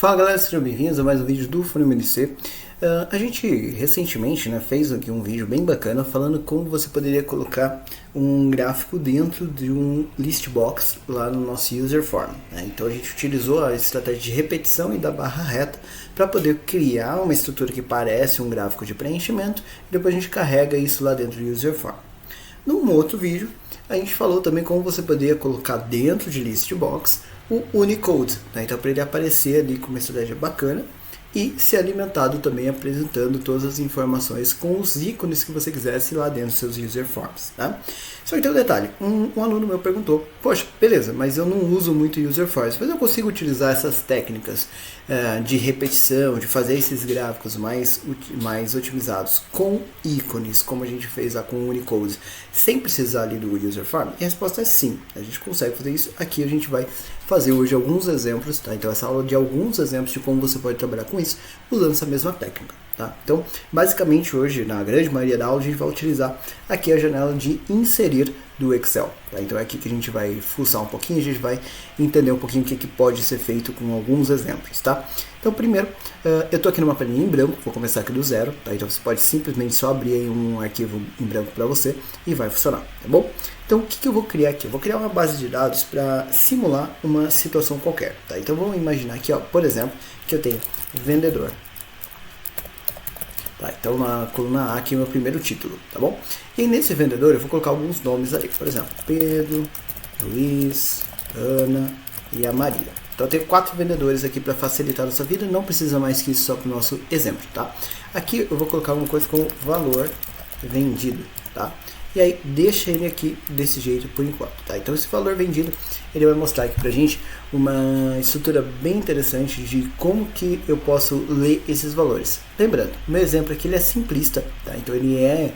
Fala galera, sejam bem-vindos a mais um vídeo do Funil MDC. A gente recentemente fez aqui um vídeo bem bacana falando como você poderia colocar um gráfico dentro de um list box lá no nosso user form. Então a gente utilizou a estratégia de repetição e da barra reta para poder criar uma estrutura que parece um gráfico de preenchimento e depois a gente carrega isso lá dentro do user form. Num outro vídeo a gente falou também como você poderia colocar dentro de list box o Unicode, então para ele aparecer ali com uma estratégia bacana e ser alimentado também apresentando todas as informações com os ícones que você quisesse lá dentro dos seus user forms. Tá? Só que tem um detalhe, um aluno meu perguntou, poxa, beleza, mas eu não uso muito user forms, mas eu consigo utilizar essas técnicas de repetição, de fazer esses gráficos mais otimizados com ícones, como a gente fez lá com o Unicode, sem precisar ali do user form? E a resposta é sim, a gente consegue fazer isso. Aqui a gente vai fazer hoje alguns exemplos, tá? Então essa aula de alguns exemplos de como você pode trabalhar com isso usando essa mesma técnica. Tá? Então, basicamente hoje, na grande maioria da aula, a gente vai utilizar aqui a janela de inserir do Excel. Tá? Então é aqui que a gente vai fuçar um pouquinho, a gente vai entender um pouquinho o que pode ser feito com alguns exemplos. Tá? Então, primeiro, eu estou aqui numa planilha em branco, vou começar aqui do zero. Tá? Então você pode simplesmente só abrir aí um arquivo em branco para você e vai funcionar. Tá bom? Então, o que eu vou criar aqui? Eu vou criar uma base de dados para simular uma situação qualquer. Tá? Então, vamos imaginar aqui, ó, por exemplo, que eu tenho vendedor. Tá, então na coluna A aqui é o meu primeiro título, tá bom? E nesse vendedor eu vou colocar alguns nomes ali, por exemplo, Pedro, Luiz, Ana e a Maria. Então eu tenho 4 vendedores aqui para facilitar a nossa vida, não precisa mais que isso só para o nosso exemplo, tá? Aqui eu vou colocar uma coisa como valor vendido, tá? E aí deixa ele aqui desse jeito por enquanto, tá? Então esse valor vendido, ele vai mostrar aqui pra gente uma estrutura bem interessante de como que eu posso ler esses valores. Lembrando, o meu exemplo aqui ele é simplista, tá? Então ele é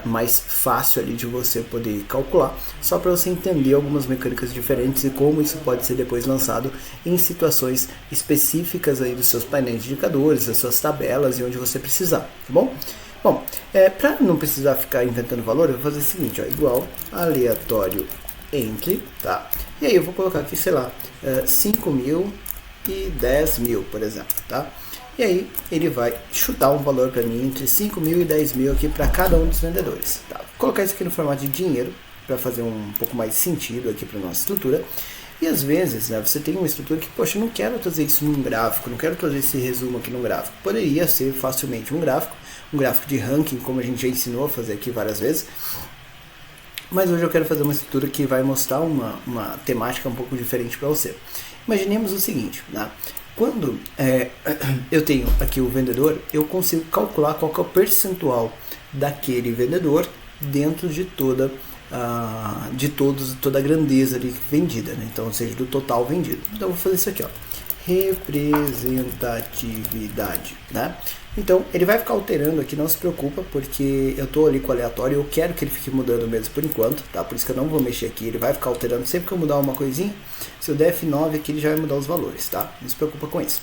mais fácil ali de você poder calcular, só para você entender algumas mecânicas diferentes e como isso pode ser depois lançado em situações específicas aí dos seus painéis de indicadores, das suas tabelas e onde você precisar, tá bom? Bom, para não precisar ficar inventando valor, eu vou fazer o seguinte, ó, igual aleatório entre, tá? E aí eu vou colocar aqui, sei lá, 5.000 e 10.000, por exemplo, tá? E aí ele vai chutar um valor para mim entre 5.000 e 10.000 aqui para cada um dos vendedores, tá? Vou colocar isso aqui no formato de dinheiro para fazer um pouco mais sentido aqui para nossa estrutura. E às vezes, você tem uma estrutura que, poxa, eu não quero trazer isso num gráfico, não quero trazer esse resumo aqui num gráfico. Poderia ser facilmente um gráfico de ranking, como a gente já ensinou a fazer aqui várias vezes. Mas hoje eu quero fazer uma estrutura que vai mostrar uma temática um pouco diferente para você. Imaginemos o seguinte, né? Quando eu tenho aqui o vendedor, eu consigo calcular qual que é o percentual daquele vendedor dentro de toda a grandeza ali vendida, né? Então, ou seja, do total vendido. Então, eu vou fazer isso aqui, ó, representatividade, né? Então, ele vai ficar alterando aqui, não se preocupa, porque eu estou ali com o aleatório, eu quero que ele fique mudando mesmo por enquanto, tá? Por isso que eu não vou mexer aqui, ele vai ficar alterando sempre que eu mudar uma coisinha. Se eu der F9 aqui, ele já vai mudar os valores, tá? Não se preocupa com isso.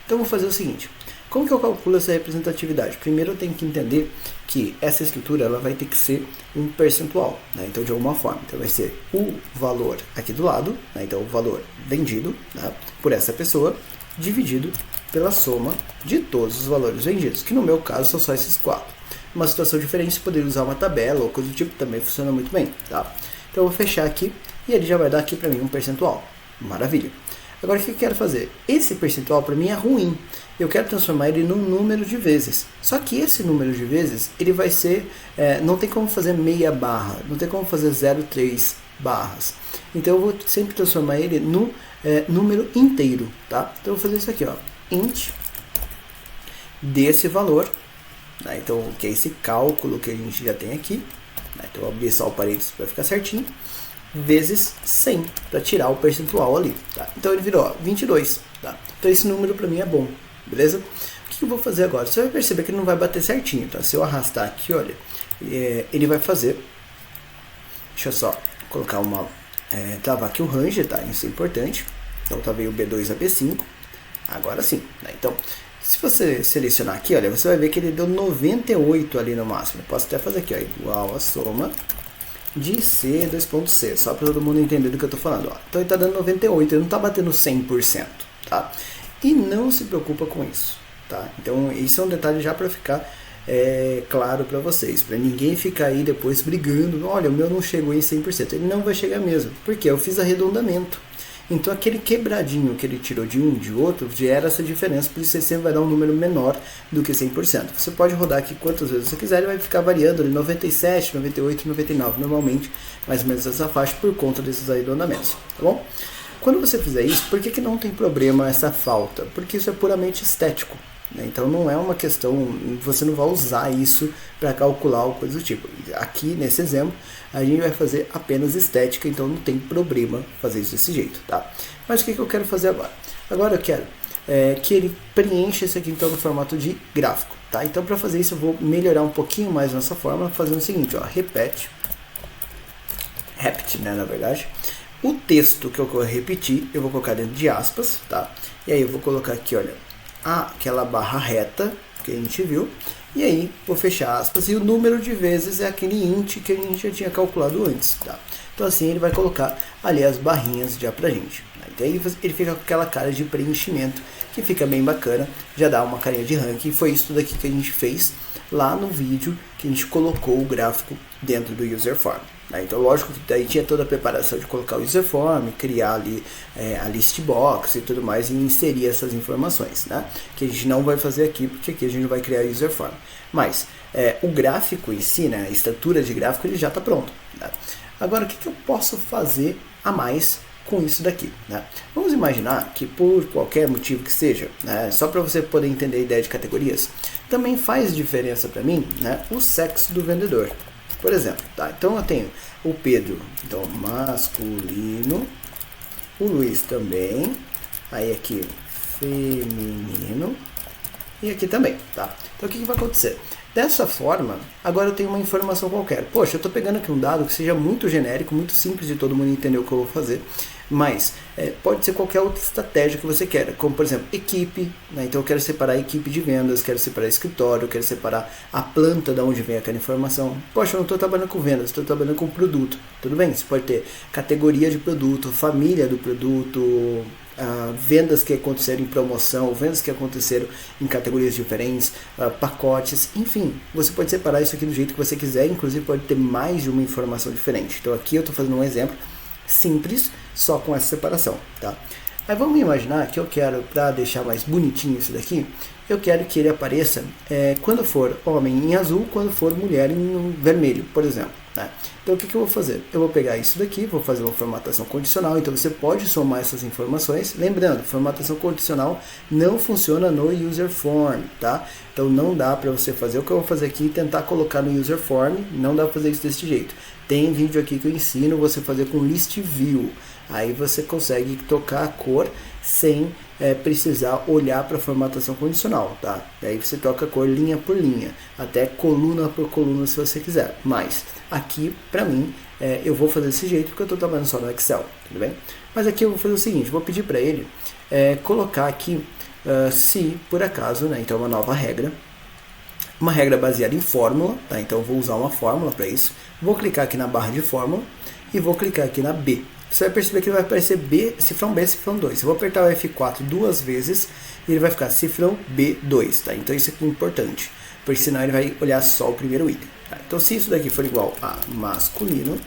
Então, eu vou fazer o seguinte, como que eu calculo essa representatividade? Primeiro eu tenho que entender que essa estrutura ela vai ter que ser um percentual, né? Então de alguma forma, então vai ser o valor aqui do lado, né? Então o valor vendido, né, por essa pessoa, dividido pela soma de todos os valores vendidos, que no meu caso são só esses 4. Uma situação diferente, você poderia usar uma tabela ou coisa do tipo, também funciona muito bem, tá? Então eu vou fechar aqui e ele já vai dar aqui para mim um percentual. Maravilha! Agora o que eu quero fazer? Esse percentual para mim é ruim. Eu quero transformar ele num número de vezes. Só que esse número de vezes, ele vai ser... não tem como fazer meia barra. Não tem como fazer 0,3 barras. Então eu vou sempre transformar ele no número inteiro. Tá? Então eu vou fazer isso aqui, ó, int desse valor. Né? Então que é esse cálculo que a gente já tem aqui. Né? Então eu vou abrir só o parênteses para ficar certinho. Vezes 100, para tirar o percentual ali, tá? Então ele virou 22, tá? Então esse número para mim é bom, beleza? O que eu vou fazer agora? Você vai perceber que ele não vai bater certinho, tá? Se eu arrastar aqui, olha, ele vai fazer, deixa eu só colocar travar aqui o range, tá? Isso é importante. Então travei o B2 a B5, agora sim, né? Então, se você selecionar aqui, olha, você vai ver que ele deu 98 ali no máximo. Eu posso até fazer aqui, ó, igual a soma de C, 2.C, só para todo mundo entender do que eu estou falando. Ó. Então ele está dando 98, ele não está batendo 100%, tá? e não se preocupa com isso, tá? Então isso é um detalhe já para ficar claro para vocês, para ninguém ficar aí depois brigando, olha, o meu não chegou em 100%, ele não vai chegar mesmo, porque eu fiz arredondamento. Então aquele quebradinho que ele tirou de um de outro gera essa diferença, por isso você sempre vai dar um número menor do que 100%. Você pode rodar aqui quantas vezes você quiser, ele vai ficar variando ali 97, 98, 99, normalmente mais ou menos essa faixa por conta desses arredondamentos, tá bom? Quando você fizer isso, por que não tem problema essa falta? Porque isso é puramente estético. Então não é uma questão, você não vai usar isso para calcular ou coisa do tipo. Aqui nesse exemplo a gente vai fazer apenas estética, então não tem problema fazer isso desse jeito, tá? Mas o que eu quero fazer agora? Agora eu quero que ele preencha esse aqui então no formato de gráfico, tá? Então para fazer isso eu vou melhorar um pouquinho mais nossa forma, fazendo o seguinte, ó, repeat, né, na verdade. O texto que eu vou repetir, eu vou colocar dentro de aspas, tá? E aí eu vou colocar aqui, olha, aquela barra reta que a gente viu, e aí vou fechar aspas, e o número de vezes é aquele int que a gente já tinha calculado antes, tá? Então assim ele vai colocar ali as barrinhas já pra gente, né? Então aí ele fica com aquela cara de preenchimento, que fica bem bacana, já dá uma carinha de ranking, foi isso daqui que a gente fez lá no vídeo, que a gente colocou o gráfico dentro do user form. Então lógico que daí tinha toda a preparação de colocar o user form, criar ali a list box e tudo mais, e inserir essas informações, né? Que a gente não vai fazer aqui, porque aqui a gente vai criar o user form. Mas o gráfico em si, né, a estrutura de gráfico, ele já está pronto, né? Agora o que eu posso fazer a mais com isso daqui, né? Vamos imaginar que por qualquer motivo que seja, né, só para você poder entender a ideia de categorias, também faz diferença para mim, né, o sexo do vendedor. Por exemplo, tá? Então eu tenho o Pedro, então masculino, o Luiz também, aí aqui feminino e aqui também, tá? Então o que vai acontecer? Dessa forma, agora eu tenho uma informação qualquer. Poxa, eu estou pegando aqui um dado que seja muito genérico, muito simples de todo mundo entender o que eu vou fazer, mas pode ser qualquer outra estratégia que você queira, como por exemplo, equipe, né? Então eu quero separar a equipe de vendas, quero separar escritório, quero separar a planta de onde vem aquela informação. Poxa, eu não estou trabalhando com vendas, estou trabalhando com produto. Tudo bem, você pode ter categoria de produto, família do produto, vendas que aconteceram em promoção, vendas que aconteceram em categorias diferentes, pacotes, enfim, você pode separar isso aqui do jeito que você quiser, inclusive pode ter mais de uma informação diferente. Então aqui eu estou fazendo um exemplo simples, só com essa separação, tá? Aí vamos imaginar que eu quero, para deixar mais bonitinho isso daqui, eu quero que ele apareça quando for homem em azul, quando for mulher em vermelho, por exemplo, né? Então o que eu vou fazer? Eu vou pegar isso daqui, vou fazer uma formatação condicional, então você pode somar essas informações, lembrando, formatação condicional não funciona no user form, tá? Então não dá para você fazer o que eu vou fazer aqui e tentar colocar no user form, não dá para fazer isso desse jeito. Tem vídeo aqui que eu ensino você fazer com list view, aí você consegue tocar a cor sem precisar olhar para a formatação condicional, tá? Daí você toca a cor linha por linha, até coluna por coluna se você quiser, mas aqui para mim eu vou fazer desse jeito porque eu estou trabalhando só no Excel, tudo bem? Mas aqui eu vou fazer o seguinte, vou pedir para ele colocar aqui se por acaso, né, então uma nova regra, uma regra baseada em fórmula, tá? Então eu vou usar uma fórmula para isso, vou clicar aqui na barra de fórmula e vou clicar aqui na B. Você vai perceber que vai aparecer B, cifrão B, cifrão 2. Eu vou apertar o F4 duas vezes e ele vai ficar cifrão B2, tá? Então isso aqui é importante, porque senão ele vai olhar só o primeiro item, tá? Então se isso daqui for igual a masculino,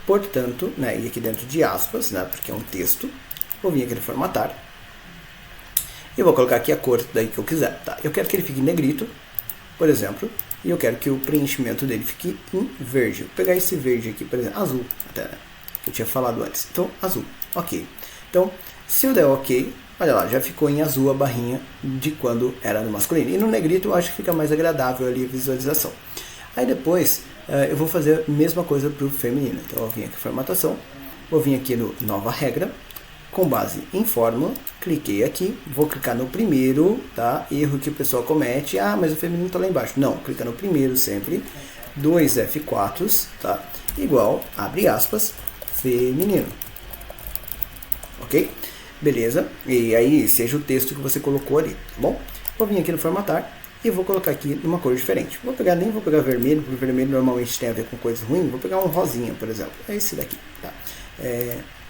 portanto, né, e aqui dentro de aspas, né, porque é um texto, vou vir aqui no formatar e vou colocar aqui a cor daí que eu quiser, tá? Eu quero que ele fique em negrito, por exemplo, e eu quero que o preenchimento dele fique em verde. Vou pegar esse verde aqui, por exemplo, azul, até, né? Que eu tinha falado antes. Então, azul. Ok. Então, se eu der ok, olha lá, já ficou em azul a barrinha de quando era no masculino. E no negrito eu acho que fica mais agradável ali a visualização. Aí depois, eu vou fazer a mesma coisa para o feminino. Então, eu vou vir aqui em formatação, vou vir aqui no nova regra, com base em fórmula, cliquei aqui, vou clicar no primeiro, tá? Erro que o pessoal comete, mas o feminino está lá embaixo. Não, clica no primeiro sempre, 2 F4s, tá? Igual, abre aspas, feminino, ok? Beleza, e aí seja o texto que você colocou ali, tá bom? Vou vir aqui no formatar e vou colocar aqui numa cor diferente. Nem vou pegar vermelho, porque vermelho normalmente tem a ver com coisas ruins, vou pegar um rosinha, por exemplo, é esse daqui, tá?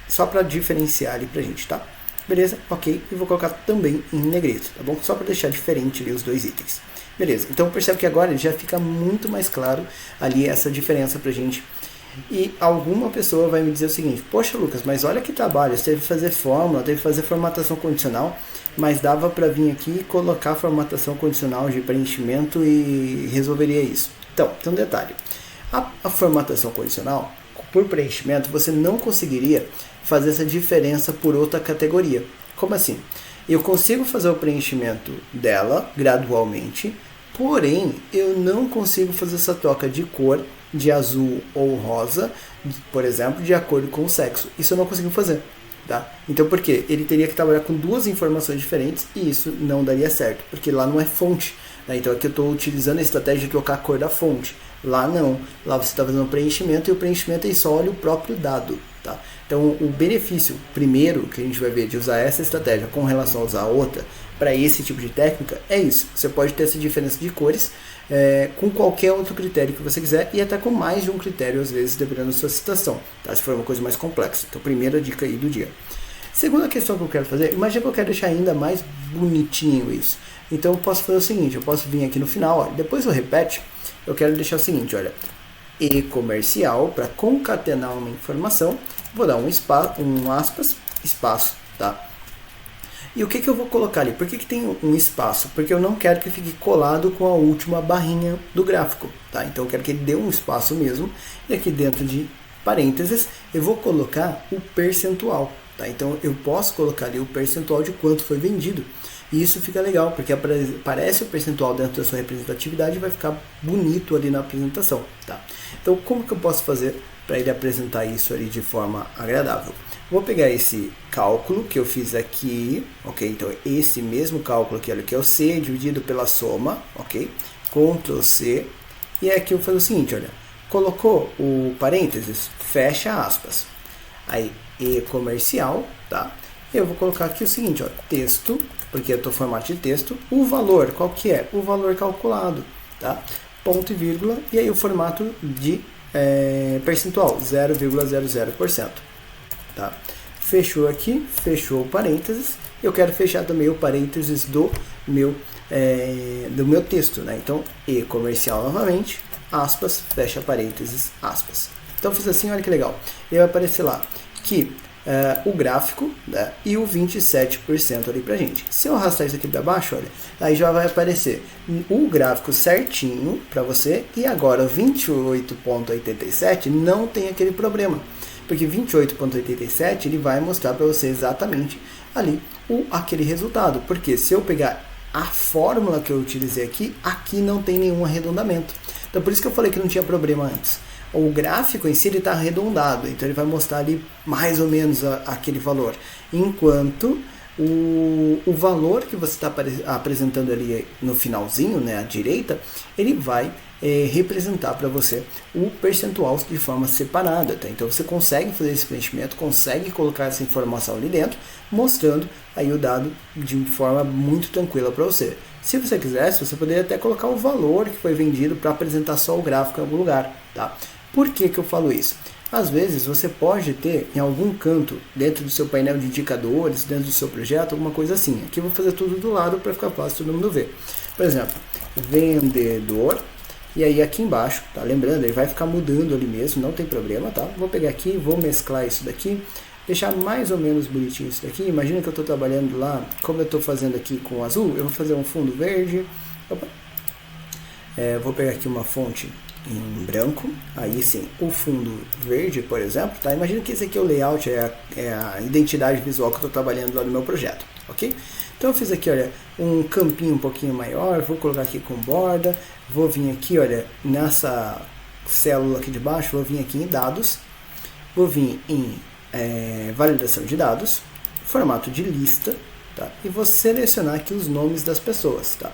Só para diferenciar ali pra gente, tá? Beleza? Ok. E vou colocar também em negrito, tá bom? Só para deixar diferente ali os dois itens. Beleza. Então percebe que agora já fica muito mais claro ali essa diferença pra gente. E alguma pessoa vai me dizer o seguinte: poxa, Lucas, mas olha que trabalho, você teve que fazer fórmula, teve que fazer formatação condicional, mas dava para vir aqui e colocar formatação condicional de preenchimento e resolveria isso. Então, tem um detalhe: a formatação condicional, por preenchimento, você não conseguiria fazer essa diferença por outra categoria. Como assim? Eu consigo fazer o preenchimento dela gradualmente, porém eu não consigo fazer essa troca de cor de azul ou rosa, por exemplo, de acordo com o sexo. Isso eu não consigo fazer. Tá? Então por quê? Ele teria que trabalhar com duas informações diferentes e isso não daria certo, porque lá não é fonte. Né? Então aqui eu estou utilizando a estratégia de trocar a cor da fonte. Lá não. Lá você está fazendo um preenchimento e o preenchimento aí só olha o próprio dado. Tá? Então o benefício primeiro que a gente vai ver de usar essa estratégia com relação a usar a outra para esse tipo de técnica é isso. Você pode ter essa diferença de cores com qualquer outro critério que você quiser e até com mais de um critério às vezes dependendo da sua situação, tá? Se for uma coisa mais complexa. Então primeira dica aí do dia. Segunda questão que eu quero fazer, imagina que eu quero deixar ainda mais bonitinho isso. Então eu posso fazer o seguinte, eu posso vir aqui no final, ó, depois eu repete, eu quero deixar o seguinte, olha, e comercial para concatenar uma informação, vou dar um aspas, espaço, tá? E o que eu vou colocar ali? Por que tem um espaço? Porque eu não quero que fique colado com a última barrinha do gráfico, tá? Então eu quero que ele dê um espaço mesmo, e aqui dentro de parênteses eu vou colocar o percentual, tá? Então eu posso colocar ali o percentual de quanto foi vendido. E isso fica legal, porque aparece o percentual dentro da sua representatividade e vai ficar bonito ali na apresentação, tá? Então como que eu posso fazer para ele apresentar isso ali de forma agradável? Vou pegar esse cálculo que eu fiz aqui, ok? Então esse mesmo cálculo aqui, olha, que é o C dividido pela soma, ok? Ctrl C, e aqui eu vou fazer o seguinte, olha, colocou o parênteses, fecha aspas, aí e comercial, tá? Eu vou colocar aqui o seguinte, ó, texto, porque eu estou em formato de texto, o valor, qual que é? O valor calculado, tá? Ponto e vírgula, e aí o formato de percentual, 0,00%. Tá? Fechou aqui, fechou o parênteses. Eu quero fechar também o parênteses do meu texto, né? Então, e comercial novamente, aspas, fecha parênteses, aspas. Então, fiz assim, olha que legal. E vai aparecer lá que o gráfico, né, e o 27% ali pra gente. Se eu arrastar isso aqui para baixo, olha, aí já vai aparecer o gráfico certinho para você. E agora 28,87 não tem aquele problema. Porque 28,87 ele vai mostrar para você exatamente ali aquele resultado. Porque se eu pegar a fórmula que eu utilizei aqui não tem nenhum arredondamento. Então por isso que eu falei que não tinha problema antes. O gráfico em si está arredondado, então ele vai mostrar ali mais ou menos aquele valor. Enquanto o valor que você está apresentando ali no finalzinho, né, à direita, ele vai representar para você o percentual de forma separada. Tá? Então você consegue fazer esse preenchimento, consegue colocar essa informação ali dentro, mostrando aí o dado de forma muito tranquila para você. Se você quisesse, você poderia até colocar o valor que foi vendido para apresentar só o gráfico em algum lugar. Tá? Por que eu falo isso? Às vezes você pode ter em algum canto, dentro do seu painel de indicadores, dentro do seu projeto, alguma coisa assim. Aqui eu vou fazer tudo do lado para ficar fácil todo mundo ver. Por exemplo, vendedor, e aí aqui embaixo, tá? Lembrando, ele vai ficar mudando ali mesmo, não tem problema, tá? Vou pegar aqui, vou mesclar isso daqui, deixar mais ou menos bonitinho isso daqui. Imagina que eu estou trabalhando lá, como eu estou fazendo aqui com o azul, eu vou fazer um fundo verde. Opa. Vou pegar aqui uma fonte em branco, aí sim, o fundo verde, por exemplo, tá? Imagina que esse aqui é o layout, é a identidade visual que eu estou trabalhando lá no meu projeto, ok? Então eu fiz aqui, olha, um campinho um pouquinho maior, vou colocar aqui com borda, vou vir aqui, olha, nessa célula aqui de baixo, vou vir aqui em dados, vou vir em validação de dados, formato de lista, tá? E vou selecionar aqui os nomes das pessoas, tá?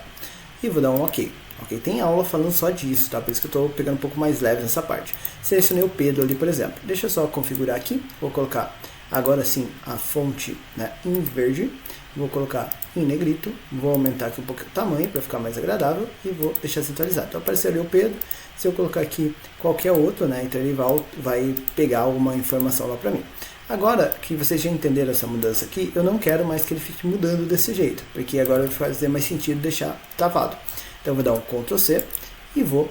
E vou dar um OK. Ok, tem aula falando só disso, tá? Por isso que eu estou pegando um pouco mais leve nessa parte. Selecionei o Pedro ali, por exemplo. Deixa eu só configurar aqui. Vou colocar agora sim a fonte, né, em verde. Vou colocar em negrito. Vou aumentar aqui um pouco o tamanho para ficar mais agradável. E vou deixar centralizado. Então apareceu ali o Pedro. Se eu colocar aqui qualquer outro, né, então ele vai pegar alguma informação lá para mim. Agora que vocês já entenderam essa mudança aqui, eu não quero mais que ele fique mudando desse jeito, porque agora vai fazer mais sentido deixar travado. Então eu vou dar um Ctrl C e vou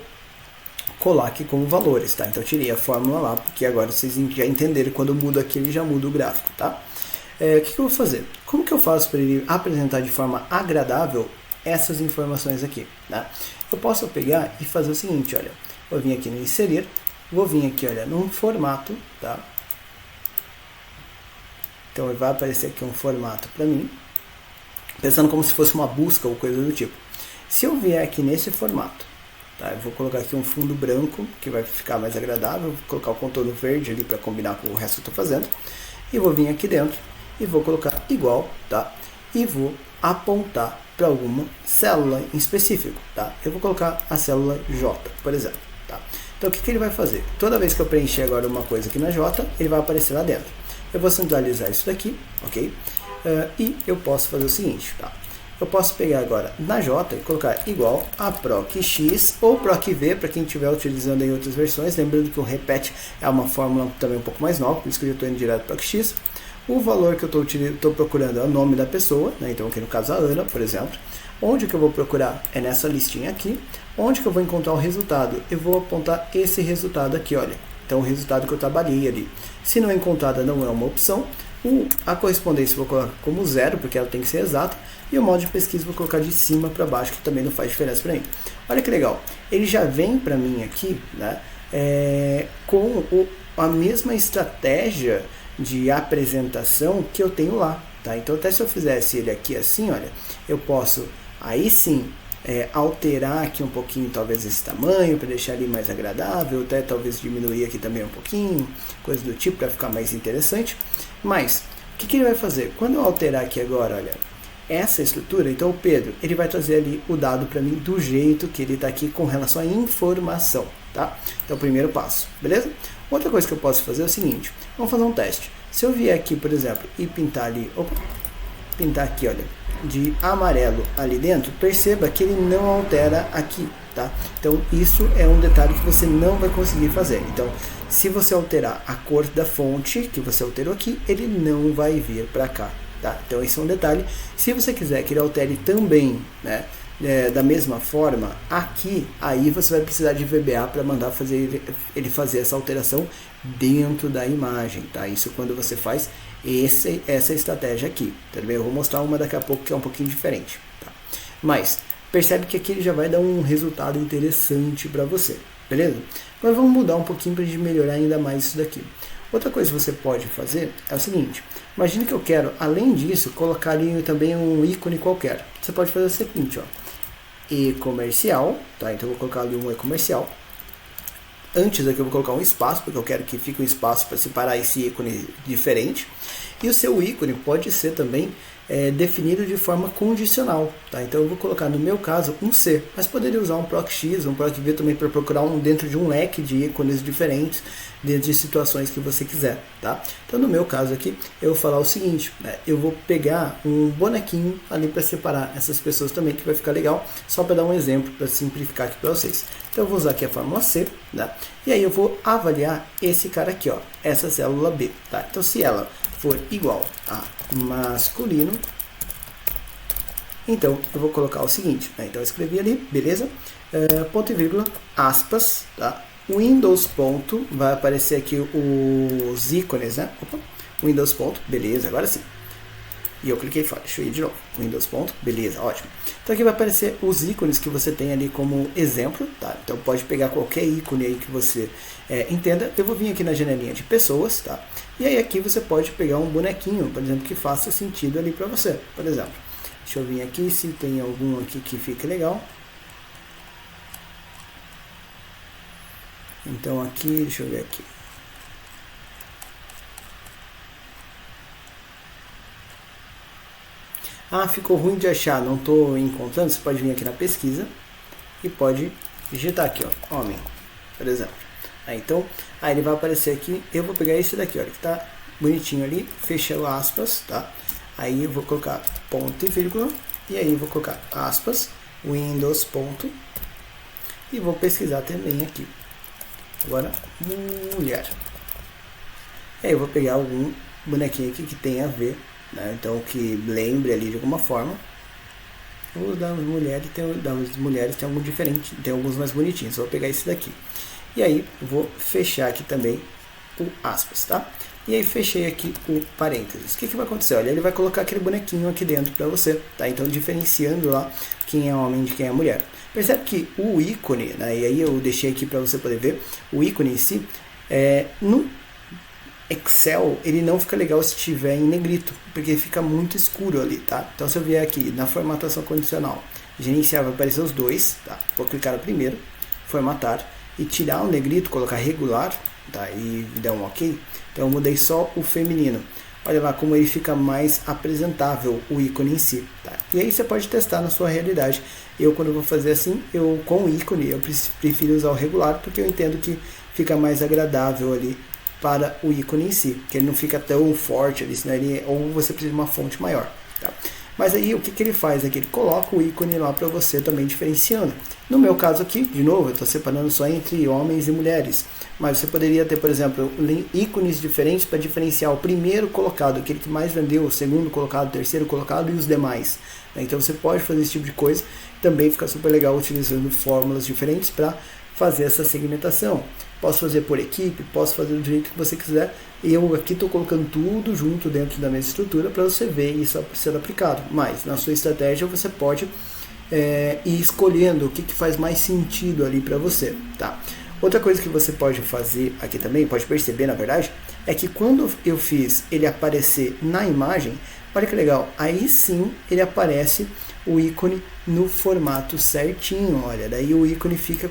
colar aqui como valores, tá? Então eu tirei a fórmula lá, porque agora vocês já entenderam, quando eu mudo aqui ele já muda o gráfico, tá? O que eu vou fazer? Como que eu faço para ele apresentar de forma agradável essas informações aqui, tá? Eu posso pegar e fazer o seguinte, olha, vou vir aqui no inserir, vou vir aqui, olha, num formato, tá? Então vai aparecer aqui um formato para mim, pensando como se fosse uma busca ou coisa do tipo. Se eu vier aqui nesse formato, tá, eu vou colocar aqui um fundo branco, que vai ficar mais agradável, vou colocar o contorno verde ali para combinar com o resto que eu estou fazendo, e vou vir aqui dentro e vou colocar igual, tá? E vou apontar para alguma célula em específico, tá? Eu vou colocar a célula J, por exemplo, tá? Então o que ele vai fazer? Toda vez que eu preencher agora uma coisa aqui na J, ele vai aparecer lá dentro. Eu vou centralizar isso daqui, ok? E eu posso fazer o seguinte, tá? Eu posso pegar agora na J e colocar igual a proc_x ou proc_v para quem estiver utilizando em outras versões. Lembrando que o repete é uma fórmula também um pouco mais nova, por isso que eu estou indo direto para proc_x. O valor que eu estou procurando é o nome da pessoa, né? Então aqui no caso a Ana, por exemplo. Onde que eu vou procurar? É nessa listinha aqui. Onde que eu vou encontrar o resultado? Eu vou apontar esse resultado aqui, olha. Então o resultado que eu trabalhei ali. Se não encontrada não é uma opção. A correspondência eu vou colocar como 0, porque ela tem que ser exata. E o modo de pesquisa eu vou colocar de cima para baixo, que também não faz diferença para mim. Olha que legal. Ele já vem para mim aqui, né, com a mesma estratégia de apresentação que eu tenho lá. Tá? Então até se eu fizesse ele aqui assim, olha, eu posso aí sim alterar aqui um pouquinho talvez esse tamanho para deixar ele mais agradável, até talvez diminuir aqui também um pouquinho, coisa do tipo para ficar mais interessante. Mas o que ele vai fazer? Quando eu alterar aqui agora, olha, essa estrutura, então o Pedro, ele vai trazer ali o dado para mim do jeito que ele está aqui com relação à informação, tá? Então, primeiro passo, beleza? Outra coisa que eu posso fazer é o seguinte, vamos fazer um teste. Se eu vier aqui, por exemplo, e pintar ali, pintar aqui, olha, de amarelo ali dentro, perceba que ele não altera aqui, tá? Então, isso é um detalhe que você não vai conseguir fazer. Então, se você alterar a cor da fonte que você alterou aqui, ele não vai vir para cá. Tá? Então esse é um detalhe. Se você quiser que ele altere também, né, da mesma forma, aqui, aí você vai precisar de VBA para mandar ele fazer essa alteração dentro da imagem. Tá? Isso quando você faz essa estratégia aqui. Tá bem? Eu vou mostrar uma daqui a pouco que é um pouquinho diferente. Tá? Mas percebe que aqui ele já vai dar um resultado interessante para você. Beleza? Agora vamos mudar um pouquinho para a gente melhorar ainda mais isso daqui. Outra coisa que você pode fazer é o seguinte, imagine que eu quero, além disso, colocar ali também um ícone qualquer. Você pode fazer o seguinte, ó, e-comercial, tá? Então eu vou colocar ali um e-comercial. Antes aqui eu vou colocar um espaço, porque eu quero que fique um espaço para separar esse ícone diferente. E o seu ícone pode ser também definido de forma condicional, tá? Então eu vou colocar no meu caso um C, mas poderia usar um proc_x, um proc_v também para procurar dentro de um leque de ícones diferentes, dentro de situações que você quiser, tá? Então no meu caso aqui, eu vou falar o seguinte, né? Eu vou pegar um bonequinho ali para separar essas pessoas também, que vai ficar legal, só para dar um exemplo, para simplificar aqui para vocês. Então eu vou usar aqui a fórmula C, né? E aí eu vou avaliar esse cara aqui, ó, essa célula B, tá? Então se ela for igual a masculino, então eu vou colocar o seguinte, né? Então eu escrevi ali, beleza? Ponto e vírgula, aspas, tá? Windows ponto, vai aparecer aqui os ícones, né? Opa, Windows ponto, beleza, agora sim. E eu cliquei fora, deixa eu ir de novo. Windows ponto, beleza, ótimo. Então aqui vai aparecer os ícones que você tem ali como exemplo, tá? Então pode pegar qualquer ícone aí que você entenda. Eu vou vir aqui na janelinha de pessoas, tá? E aí aqui você pode pegar um bonequinho, por exemplo, que faça sentido ali para você, por exemplo. Deixa eu vir aqui se tem algum aqui que fique legal. Então aqui, deixa eu ver aqui. Ah, ficou ruim de achar, não estou encontrando. Você pode vir aqui na pesquisa e pode digitar aqui, ó, homem, por exemplo. Então, aí ele vai aparecer aqui. Eu vou pegar esse daqui, olha, que tá bonitinho ali. Fechou aspas, tá? Aí eu vou colocar ponto e vírgula. E aí eu vou colocar aspas, Windows ponto. E vou pesquisar também aqui. Agora, mulher. Aí eu vou pegar algum bonequinho aqui que tem a ver, né? Então que lembre ali de alguma forma. Os das mulheres tem algum diferente, tem alguns mais bonitinhos. Vou pegar esse daqui. E aí vou fechar aqui também o aspas, tá? E aí fechei aqui o parênteses. O que vai acontecer? Olha, ele vai colocar aquele bonequinho aqui dentro para você, tá? Então diferenciando lá quem é homem de quem é mulher. Percebe que o ícone, né? E aí eu deixei aqui para você poder ver, o ícone em si, no Excel, ele não fica legal se estiver em negrito, porque fica muito escuro ali, tá? Então se eu vier aqui na formatação condicional, gerenciar, vai aparecer os dois, tá? Vou clicar no primeiro, formatar, e tirar o negrito, colocar regular, tá? E dar um ok. Então eu mudei só o feminino. Olha lá como ele fica mais apresentável, o ícone em si, tá? E aí você pode testar na sua realidade. Eu, quando vou fazer assim, com o ícone, eu prefiro usar o regular, porque eu entendo que fica mais agradável ali para o ícone em si, que ele não fica tão forte ali, senão ou você precisa de uma fonte maior, tá? Mas aí o que ele faz é que ele coloca o ícone lá para você também diferenciando. No meu caso aqui, de novo, eu estou separando só entre homens e mulheres, mas você poderia ter, por exemplo, ícones diferentes para diferenciar o primeiro colocado, aquele que mais vendeu, o segundo colocado, o terceiro colocado e os demais. Então você pode fazer esse tipo de coisa, também fica super legal utilizando fórmulas diferentes para fazer essa segmentação. Posso fazer por equipe, posso fazer do jeito que você quiser. Eu aqui estou colocando tudo junto dentro da mesma estrutura para você ver isso sendo aplicado. Mas na sua estratégia você pode ir escolhendo o que faz mais sentido ali para você, tá? Outra coisa que você pode fazer aqui também, pode perceber na verdade, é que quando eu fiz ele aparecer na imagem, olha que legal, aí sim ele aparece o ícone no formato certinho, olha, daí o ícone fica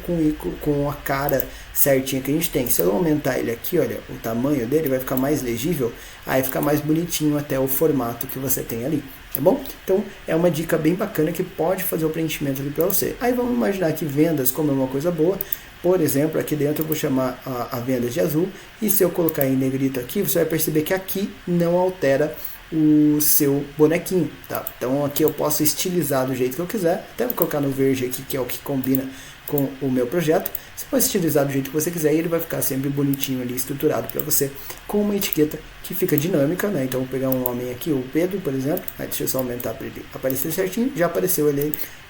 com a cara certinha que a gente tem. Se eu aumentar ele aqui, olha, o tamanho dele vai ficar mais legível, aí fica mais bonitinho até o formato que você tem ali, tá bom? Então é uma dica bem bacana que pode fazer o preenchimento ali para você. Aí vamos imaginar que vendas, como é uma coisa boa, por exemplo, aqui dentro eu vou chamar a venda de azul, e se eu colocar em negrito aqui, você vai perceber que aqui não altera o seu bonequinho, tá? Então aqui eu posso estilizar do jeito que eu quiser, até vou colocar no verde aqui, que é o que combina com o meu projeto. Você pode estilizar do jeito que você quiser e ele vai ficar sempre bonitinho ali, estruturado para você, com uma etiqueta que fica dinâmica, né? Então vou pegar um homem aqui, o Pedro, por exemplo, aí deixa eu só aumentar para ele aparecer certinho, já apareceu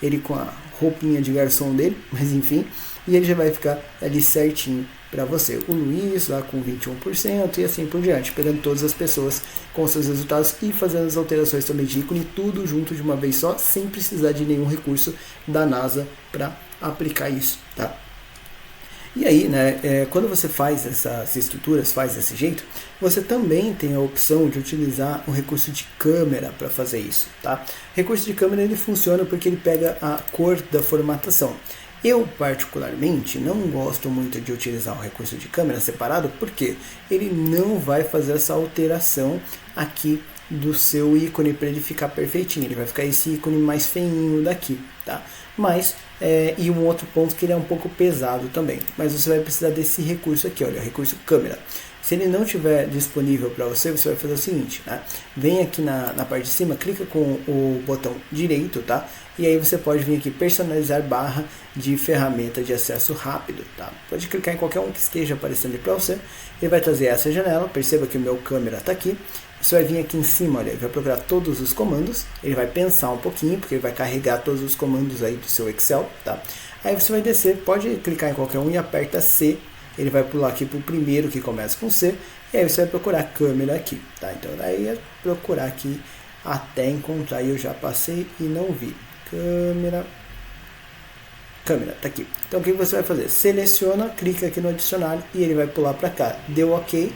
ele com a roupinha de garçom dele, mas enfim, e ele já vai ficar ali certinho para você. O Luiz lá com 21% e assim por diante, pegando todas as pessoas com seus resultados e fazendo as alterações também de ícone, tudo junto de uma vez só, sem precisar de nenhum recurso da NASA para aplicar isso, tá? E aí, né, quando você faz essas estruturas, faz desse jeito, você também tem a opção de utilizar o recurso de câmera para fazer isso, tá? O recurso de câmera ele funciona porque ele pega a cor da formatação. Eu, particularmente, não gosto muito de utilizar o recurso de câmera separado, porque ele não vai fazer essa alteração aqui do seu ícone para ele ficar perfeitinho. Ele vai ficar esse ícone mais feinho daqui, tá? Mas, e um outro ponto que ele é um pouco pesado também. Mas você vai precisar desse recurso aqui, olha, recurso câmera. Se ele não estiver disponível para você, você vai fazer o seguinte, né? Vem aqui na parte de cima, clica com o botão direito, tá? E aí você pode vir aqui personalizar barra de ferramenta de acesso rápido, tá? Pode clicar em qualquer um que esteja aparecendo aí para você. Ele vai trazer essa janela, perceba que o meu câmera está aqui. Você vai vir aqui em cima, olha, ele vai procurar todos os comandos, ele vai pensar um pouquinho, porque ele vai carregar todos os comandos aí do seu Excel, tá? Aí você vai descer, pode clicar em qualquer um e aperta C, ele vai pular aqui para o primeiro que começa com C, e aí você vai procurar câmera aqui, tá? Então daí é procurar aqui até encontrar, e eu já passei e não vi. Câmera, tá aqui. Então o que você vai fazer? Seleciona, clica aqui no adicionar e ele vai pular para cá. Deu OK.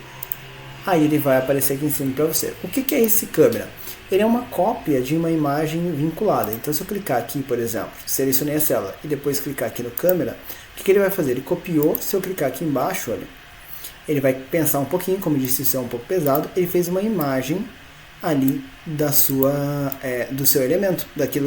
Aí ele vai aparecer aqui em cima para você. O que é esse câmera? Ele é uma cópia de uma imagem vinculada. Então se eu clicar aqui, por exemplo, selecionei a célula e depois clicar aqui no câmera, o que ele vai fazer? Ele copiou, se eu clicar aqui embaixo, olha, ele vai pensar um pouquinho, como eu disse, isso é um pouco pesado, ele fez uma imagem ali do seu elemento,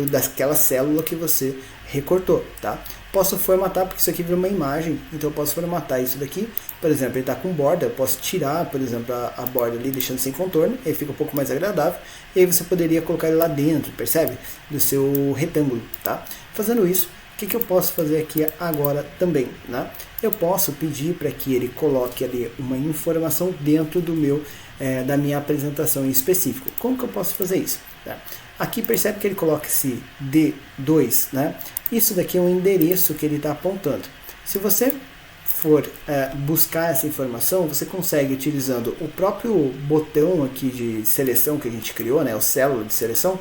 daquela célula que você recortou, tá? Posso formatar, porque isso aqui vira uma imagem, então eu posso formatar isso daqui, por exemplo, ele está com borda, eu posso tirar, por exemplo, a borda ali, deixando sem contorno, ele fica um pouco mais agradável, e aí você poderia colocar ele lá dentro, percebe? Do seu retângulo, tá? Fazendo isso, o que eu posso fazer aqui agora também, né? Eu posso pedir para que ele coloque ali uma informação dentro do meu da minha apresentação em específico. Como que eu posso fazer isso? Tá? Aqui percebe que ele coloca esse D2, né? Isso daqui é um endereço que ele está apontando. Se você for buscar essa informação, você consegue, utilizando o próprio botão aqui de seleção que a gente criou, né, o célula de seleção,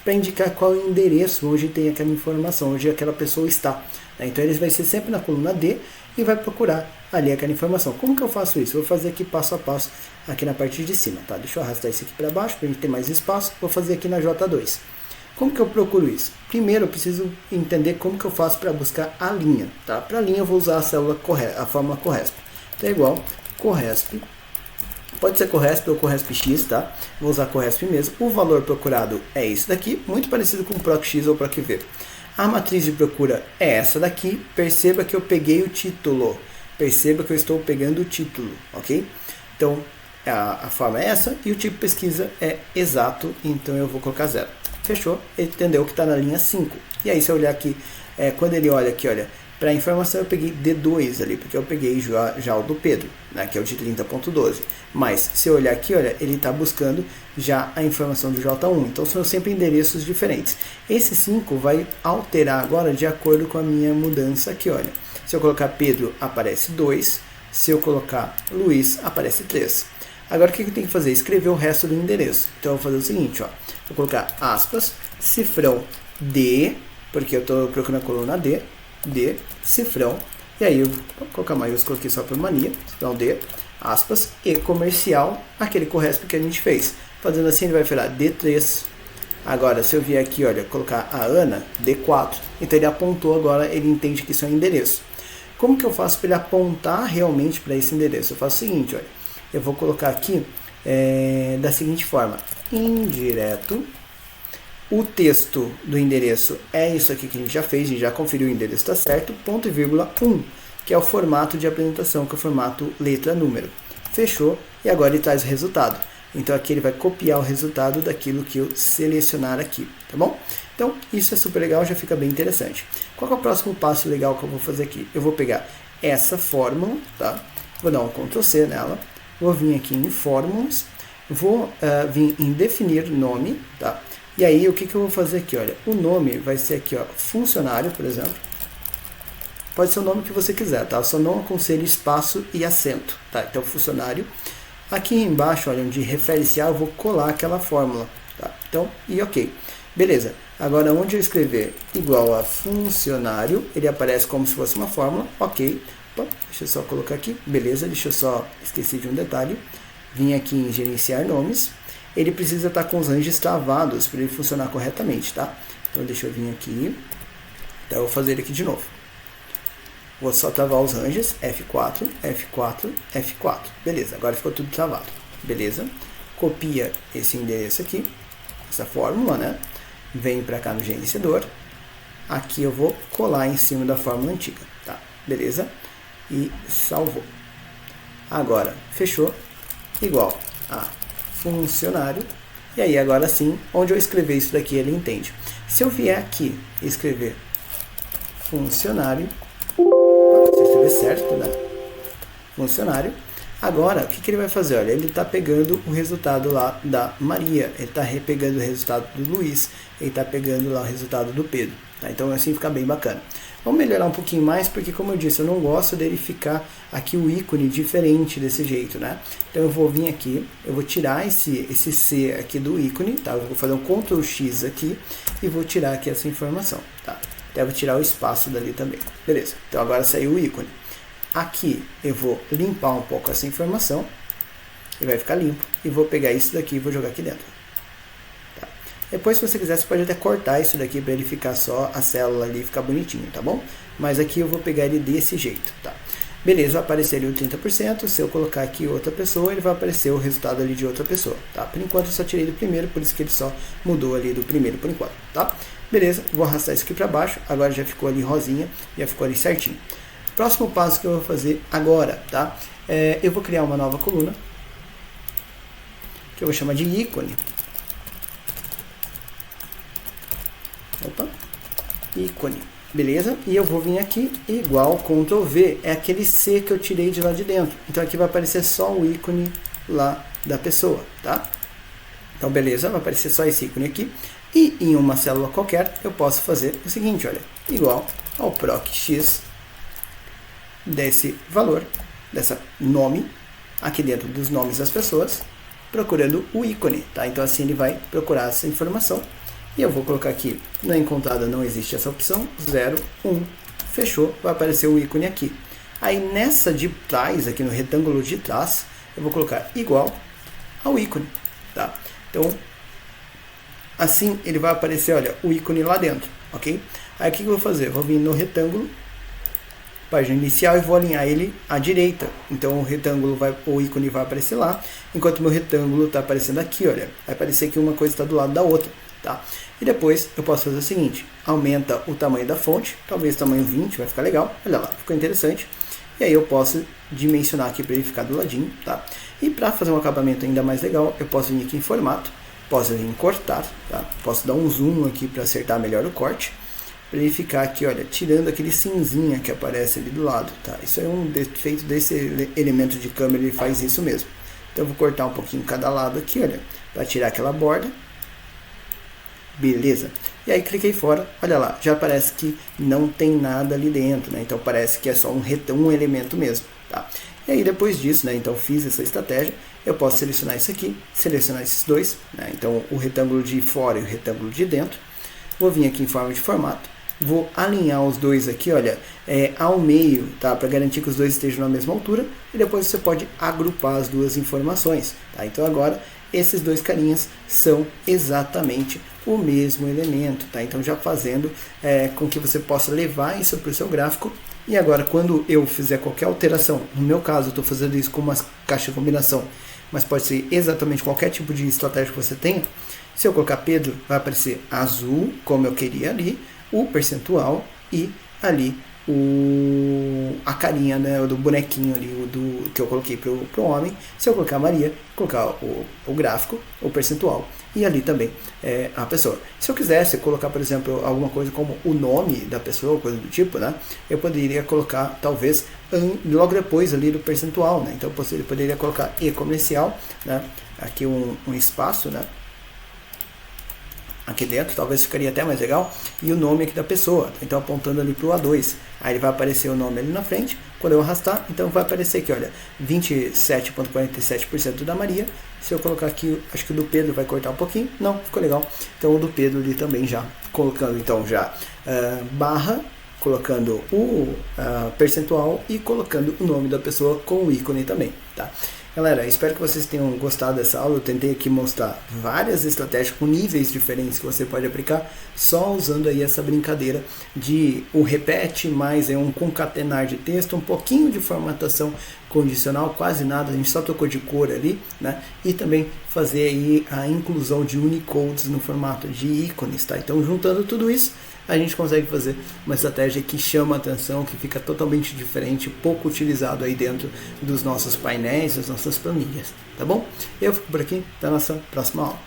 para indicar qual é o endereço onde tem aquela informação, onde aquela pessoa está. Né? Então ele vai ser sempre na coluna D e vai procurar ali aquela informação. Como que eu faço isso? Eu vou fazer aqui passo a passo aqui na parte de cima. Tá? Deixa eu arrastar isso aqui para baixo para a gente ter mais espaço. Vou fazer aqui na J2. Como que eu procuro isso? Primeiro eu preciso entender como que eu faço para buscar a linha. Tá? Para a linha eu vou usar a fórmula Corresp. Então é igual Corresp. Pode ser Corresp ou Corresp X, tá? Vou usar Corresp mesmo. O valor procurado é esse daqui, muito parecido com PROC-X ou PROC-V. A matriz de procura é essa daqui. Perceba que eu peguei o título. Perceba que eu estou pegando o título, ok? Então, a forma é essa e o tipo de pesquisa é exato, então eu vou colocar 0. Fechou? Ele entendeu que está na linha 5. E aí, se eu olhar aqui, quando ele olha aqui, olha, para a informação eu peguei D2 ali, porque eu peguei já o do Pedro, né, que é o de 30.12. Mas, se eu olhar aqui, olha, ele está buscando já a informação do J1. Então, são sempre endereços diferentes. Esse 5 vai alterar agora de acordo com a minha mudança aqui, olha. Se eu colocar Pedro, aparece 2. Se eu colocar Luiz, aparece 3. Agora, o que eu tenho que fazer? Escrever o resto do endereço. Então, eu vou fazer o seguinte, ó. Vou colocar aspas, cifrão D, porque eu estou procurando a coluna D, cifrão, e aí eu vou colocar maiúsculo aqui só por mania, cifrão D, aspas, e comercial, aquele Corresp que a gente fez. Fazendo assim, ele vai virar D3. Agora, se eu vier aqui, olha, colocar a Ana, D4, então ele apontou agora, ele entende que isso é um endereço. Como que eu faço para ele apontar realmente para esse endereço? Eu faço o seguinte, olha, eu vou colocar aqui da seguinte forma, indireto, o texto do endereço é isso aqui que a gente já fez, a gente já conferiu o endereço está certo, ponto e vírgula 1, que é o formato de apresentação, que é o formato letra número. Fechou, e agora ele traz o resultado. Então aqui ele vai copiar o resultado daquilo que eu selecionar aqui, tá bom? Então isso é super legal, já fica bem interessante. Qual é o próximo passo legal que eu vou fazer aqui? Eu vou pegar essa fórmula, tá? Vou dar um Ctrl C nela, vou vir aqui em fórmulas, vou vir em definir nome, tá? E aí o que eu vou fazer aqui, olha, o nome vai ser aqui, ó, funcionário, por exemplo. Pode ser o nome que você quiser, tá? Eu só não aconselho espaço e acento, tá? Então funcionário. Aqui embaixo, olha, onde refere-se a, eu vou colar aquela fórmula, tá? Então, e ok. Beleza. Agora, onde eu escrever igual a funcionário, ele aparece como se fosse uma fórmula, ok. Opa, deixa eu só colocar aqui, beleza, deixa eu só, esqueci de um detalhe. Vim aqui em gerenciar nomes. Ele precisa estar com os ranges travados para ele funcionar corretamente, tá? Então, deixa eu vir aqui. Então, eu vou fazer ele aqui de novo. Vou só travar os ranges, F4, F4, F4. Beleza, agora ficou tudo travado. Beleza. Copia esse endereço aqui, essa fórmula, né? Vem para cá no gerenciador. Aqui eu vou colar em cima da fórmula antiga, tá? Beleza. E salvou. Agora, fechou. Igual a funcionário. E aí, agora sim, onde eu escrever isso daqui, ele entende. Se eu vier aqui e escrever funcionário, se escrever certo, né? Funcionário. Agora, o que ele vai fazer? Olha, ele está pegando o resultado lá da Maria, ele está pegando o resultado do Luiz, ele está pegando lá o resultado do Pedro. Tá? Então, assim fica bem bacana. Vamos melhorar um pouquinho mais, porque como eu disse, eu não gosto dele ficar aqui o ícone diferente desse jeito, né? Então, eu vou vir aqui, eu vou tirar esse C aqui do ícone, tá? Eu vou fazer um Ctrl X aqui e vou tirar aqui essa informação, tá? Até vou tirar o espaço dali também. Beleza, então agora saiu o ícone. Aqui eu vou limpar um pouco essa informação, e vai ficar limpo, e vou pegar isso daqui e vou jogar aqui dentro. Tá? Depois, se você quiser, você pode até cortar isso daqui para ele ficar só a célula ali e ficar bonitinho, tá bom? Mas aqui eu vou pegar ele desse jeito, tá? Beleza, vai aparecer ali o 30%, se eu colocar aqui outra pessoa, ele vai aparecer o resultado ali de outra pessoa, tá? Por enquanto eu só tirei do primeiro, por isso que ele só mudou ali do primeiro por enquanto, tá? Beleza, vou arrastar isso aqui para baixo, agora já ficou ali rosinha, já ficou ali certinho. Próximo passo que eu vou fazer agora, tá? Eu vou criar uma nova coluna, que eu vou chamar de ícone. Opa, ícone, beleza? E eu vou vir aqui igual Ctrl V, é aquele C que eu tirei de lá de dentro. Então aqui vai aparecer só o ícone lá da pessoa, tá? Então, beleza, vai aparecer só esse ícone aqui. E em uma célula qualquer, eu posso fazer o seguinte, olha, igual ao proc_x desse valor, dessa nome, aqui dentro dos nomes das pessoas, procurando o ícone, tá? Então, assim ele vai procurar essa informação. E eu vou colocar aqui, na encontrada não existe essa opção, 0, 1, fechou, vai aparecer o ícone aqui. Aí nessa de trás, aqui no retângulo de trás, eu vou colocar igual ao ícone, tá? Então, assim ele vai aparecer, olha, o ícone lá dentro, ok? Aí o que eu vou fazer? Eu vou vir no retângulo, página inicial, e vou alinhar ele à direita. Então o ícone vai aparecer lá, enquanto o meu retângulo está aparecendo aqui, olha. Vai aparecer que uma coisa está do lado da outra, tá? E depois eu posso fazer o seguinte, aumenta o tamanho da fonte, talvez tamanho 20, vai ficar legal, olha lá, ficou interessante. E aí eu posso dimensionar aqui para ele ficar do ladinho, tá? E para fazer um acabamento ainda mais legal, eu posso vir aqui em formato, posso vir em cortar, tá? Posso dar um zoom aqui para acertar melhor o corte, para ele ficar aqui, olha, tirando aquele cinzinha que aparece ali do lado, tá? Isso é um defeito desse elemento de câmera, ele faz isso mesmo. Então eu vou cortar um pouquinho cada lado aqui, olha, para tirar aquela borda. Beleza. E aí cliquei fora, olha lá, já parece que não tem nada ali dentro, né? Então parece que é só um elemento mesmo, tá? E aí depois disso, né, então fiz essa estratégia, eu posso selecionar isso aqui, selecionar esses dois, né? Então o retângulo de fora e o retângulo de dentro. Vou vir aqui em forma de formato, vou alinhar os dois aqui, olha, ao meio, tá? Para garantir que os dois estejam na mesma altura, e depois você pode agrupar as duas informações, tá? Então agora esses dois carinhas são exatamente o mesmo elemento, tá? Então já fazendo com que você possa levar isso para o seu gráfico. E agora quando eu fizer qualquer alteração, no meu caso eu estou fazendo isso com uma caixa de combinação, mas pode ser exatamente qualquer tipo de estratégia que você tenha. Se eu colocar Pedro, vai aparecer azul, como eu queria ali, o percentual e ali a carinha, né, do bonequinho ali, que eu coloquei para o homem. Se eu colocar Maria, colocar o gráfico, o percentual, e ali também a pessoa. Se eu quisesse colocar, por exemplo, alguma coisa como o nome da pessoa, coisa do tipo, né, eu poderia colocar, talvez, logo depois ali do percentual, né, então eu poderia colocar e-comercial, né, aqui um espaço, né, aqui dentro, talvez ficaria até mais legal, e o nome aqui da pessoa, então apontando ali para o A2, aí ele vai aparecer o nome ali na frente, quando eu arrastar, então vai aparecer aqui, olha, 27,47% da Maria. Se eu colocar aqui, acho que o do Pedro vai cortar um pouquinho, não, ficou legal, então o do Pedro ali também já, colocando então já barra, colocando o percentual e colocando o nome da pessoa com o ícone também, tá? Galera, espero que vocês tenham gostado dessa aula. Eu tentei aqui mostrar várias estratégias com níveis diferentes que você pode aplicar só usando aí essa brincadeira de o repete mais um concatenar de texto, um pouquinho de formatação condicional, quase nada, a gente só tocou de cor ali, né? E também fazer aí a inclusão de Unicodes no formato de ícones, tá? Então, juntando tudo isso, a gente consegue fazer uma estratégia que chama a atenção, que fica totalmente diferente, pouco utilizado aí dentro dos nossos painéis, das nossas planilhas, tá bom? Eu fico por aqui, até a nossa próxima aula.